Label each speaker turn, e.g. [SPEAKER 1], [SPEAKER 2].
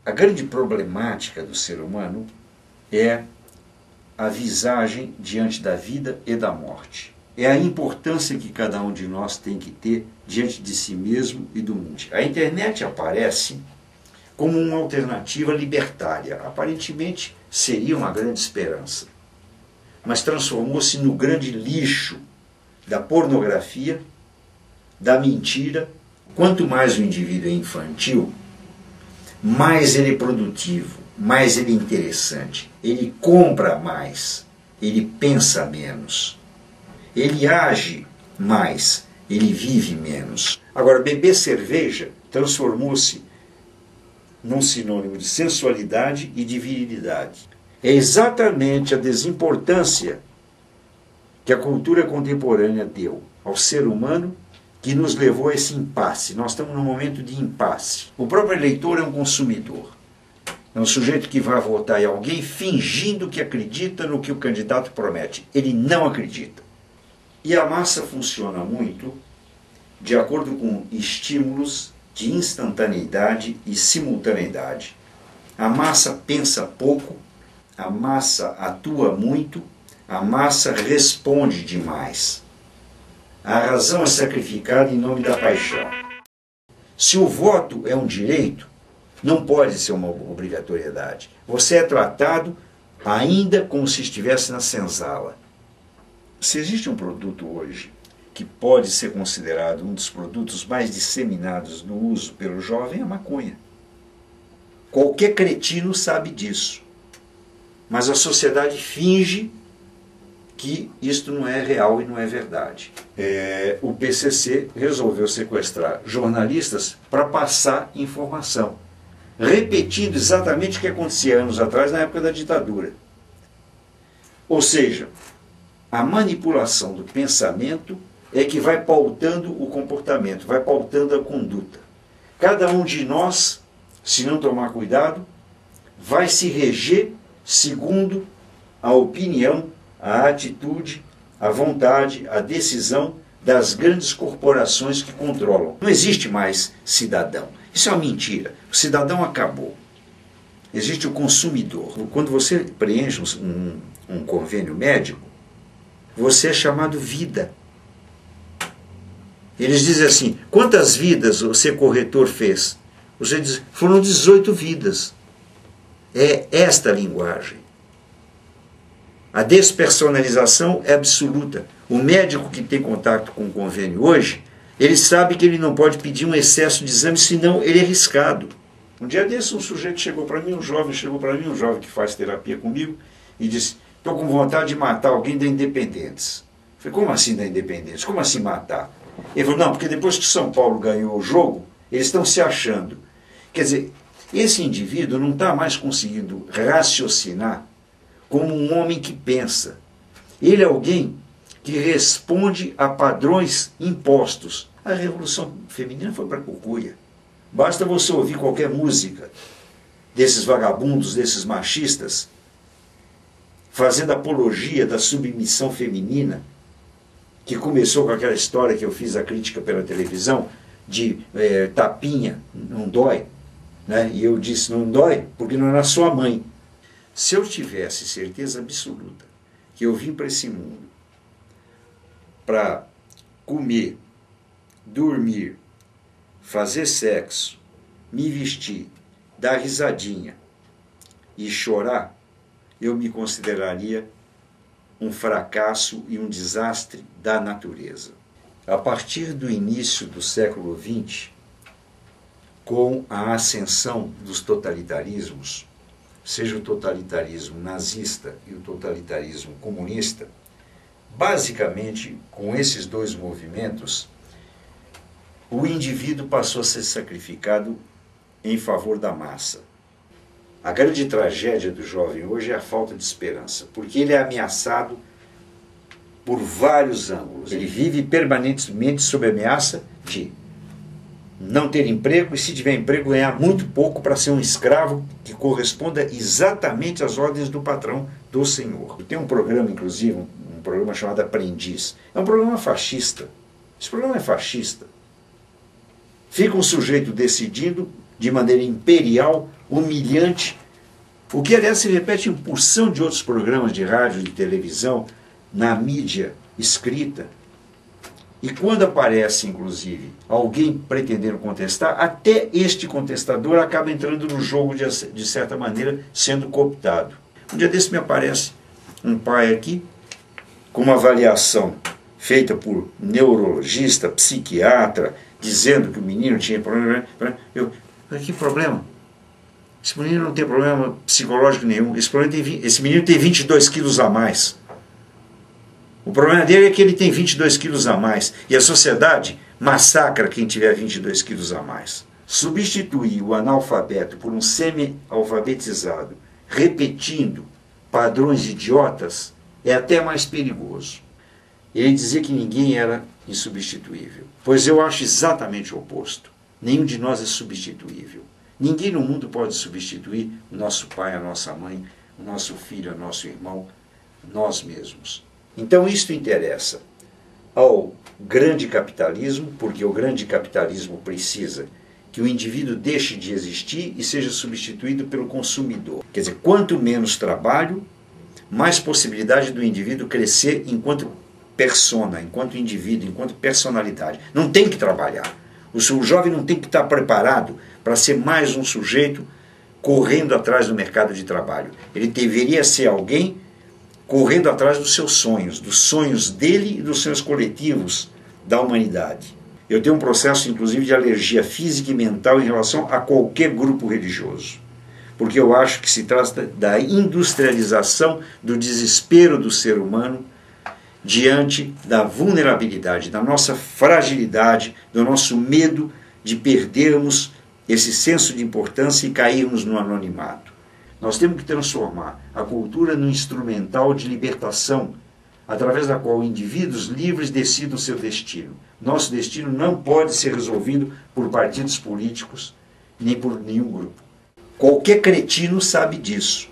[SPEAKER 1] A grande problemática do ser humano é a visagem diante da vida e da morte. É a importância que cada um de nós tem que ter diante de si mesmo e do mundo. A internet aparece como uma alternativa libertária. Aparentemente seria uma grande esperança, mas transformou-se no grande lixo da pornografia, da mentira. Quanto mais o indivíduo é infantil, mais ele é produtivo, mais ele é interessante. Ele compra mais, ele pensa menos, ele age mais, ele vive menos. Agora, beber cerveja transformou-se num sinônimo de sensualidade e de virilidade. É exatamente a desimportância que a cultura contemporânea deu ao ser humano que nos levou a esse impasse. Nós estamos num momento de impasse. O próprio eleitor é um consumidor. É um sujeito que vai votar em alguém fingindo que acredita no que o candidato promete. Ele não acredita. E a massa funciona muito de acordo com estímulos de instantaneidade e simultaneidade. A massa pensa pouco, a massa atua muito, a massa responde demais. A razão é sacrificada em nome da paixão. Se o voto é um direito, não pode ser uma obrigatoriedade. Você é tratado ainda como se estivesse na senzala. Se existe um produto hoje que pode ser considerado um dos produtos mais disseminados no uso pelo jovem, é a maconha. Qualquer cretino sabe disso. Mas a sociedade finge que isto não é real e não é verdade. O PCC resolveu sequestrar jornalistas para passar informação, repetindo exatamente o que acontecia anos atrás, na época da ditadura. Ou seja, a manipulação do pensamento é que vai pautando o comportamento, vai pautando a conduta. Cada um de nós, se não tomar cuidado, vai se reger segundo a opinião, a atitude, a vontade, a decisão das grandes corporações que controlam. Não existe mais cidadão. Isso é uma mentira. O cidadão acabou. Existe o consumidor. Quando você preenche um convênio médico, você é chamado vida. Eles dizem assim, quantas vidas o seu corretor fez? Você diz, foram 18 vidas. É esta a linguagem. A despersonalização é absoluta. O médico que tem contato com o convênio hoje, ele sabe que ele não pode pedir um excesso de exame, senão ele é arriscado. Um dia desse, um sujeito chegou para mim, um jovem que faz terapia comigo, e disse, estou com vontade de matar alguém da Independentes. Eu falei, como assim da Independentes? Como assim matar? Ele falou, não, porque depois que São Paulo ganhou o jogo, eles estão se achando. Quer dizer, esse indivíduo não está mais conseguindo raciocinar como um homem que pensa. Ele é alguém que responde a padrões impostos. A Revolução Feminina foi para a cucuia. Basta você ouvir qualquer música desses vagabundos, desses machistas, fazendo apologia da submissão feminina, que começou com aquela história que eu fiz a crítica pela televisão, de tapinha, não dói. Né? E eu disse, não dói porque não era sua mãe. Se eu tivesse certeza absoluta que eu vim para esse mundo para comer, dormir, fazer sexo, me vestir, dar risadinha e chorar, eu me consideraria um fracasso e um desastre da natureza. A partir do início do século XX, com a ascensão dos totalitarismos, seja o totalitarismo nazista e o totalitarismo comunista, basicamente, com esses dois movimentos, o indivíduo passou a ser sacrificado em favor da massa. A grande tragédia do jovem hoje é a falta de esperança, porque ele é ameaçado por vários ângulos. Ele vive permanentemente sob ameaça de não ter emprego, e se tiver emprego, ganhar muito pouco para ser um escravo que corresponda exatamente às ordens do patrão, do senhor. Tem um programa, inclusive, um programa chamado Aprendiz. É um programa fascista. Esse programa é fascista. Fica um sujeito decidindo, de maneira imperial, humilhante, o que aliás se repete em porção de outros programas de rádio e de televisão, na mídia escrita. E quando aparece, inclusive, alguém pretendendo contestar, até este contestador acaba entrando no jogo de certa maneira, sendo cooptado. Um dia desse me aparece um pai aqui, com uma avaliação feita por neurologista, psiquiatra, dizendo que o menino tinha problema. Que problema? Esse menino não tem problema psicológico nenhum. Esse menino tem 22 quilos a mais. O problema dele é que ele tem 22 quilos a mais. E a sociedade massacra quem tiver 22 quilos a mais. Substituir o analfabeto por um semi-alfabetizado, repetindo padrões idiotas, é até mais perigoso. Ele dizia que ninguém era insubstituível. Pois eu acho exatamente o oposto. Nenhum de nós é substituível. Ninguém no mundo pode substituir o nosso pai, a nossa mãe, o nosso filho, o nosso irmão, nós mesmos. Então isto interessa ao grande capitalismo, porque o grande capitalismo precisa que o indivíduo deixe de existir e seja substituído pelo consumidor. Quer dizer, quanto menos trabalho, mais possibilidade do indivíduo crescer enquanto persona, enquanto indivíduo, enquanto personalidade. Não tem que trabalhar. O jovem não tem que estar preparado para ser mais um sujeito correndo atrás do mercado de trabalho. Ele deveria ser alguém correndo atrás dos sonhos dele e dos sonhos coletivos da humanidade. Eu tenho um processo, inclusive, de alergia física e mental em relação a qualquer grupo religioso. Porque eu acho que se trata da industrialização do desespero do ser humano diante da vulnerabilidade, da nossa fragilidade, do nosso medo de perdermos esse senso de importância e cairmos no anonimato. Nós temos que transformar a cultura num instrumental de libertação, através da qual indivíduos livres decidam o seu destino. Nosso destino não pode ser resolvido por partidos políticos, nem por nenhum grupo. Qualquer cretino sabe disso.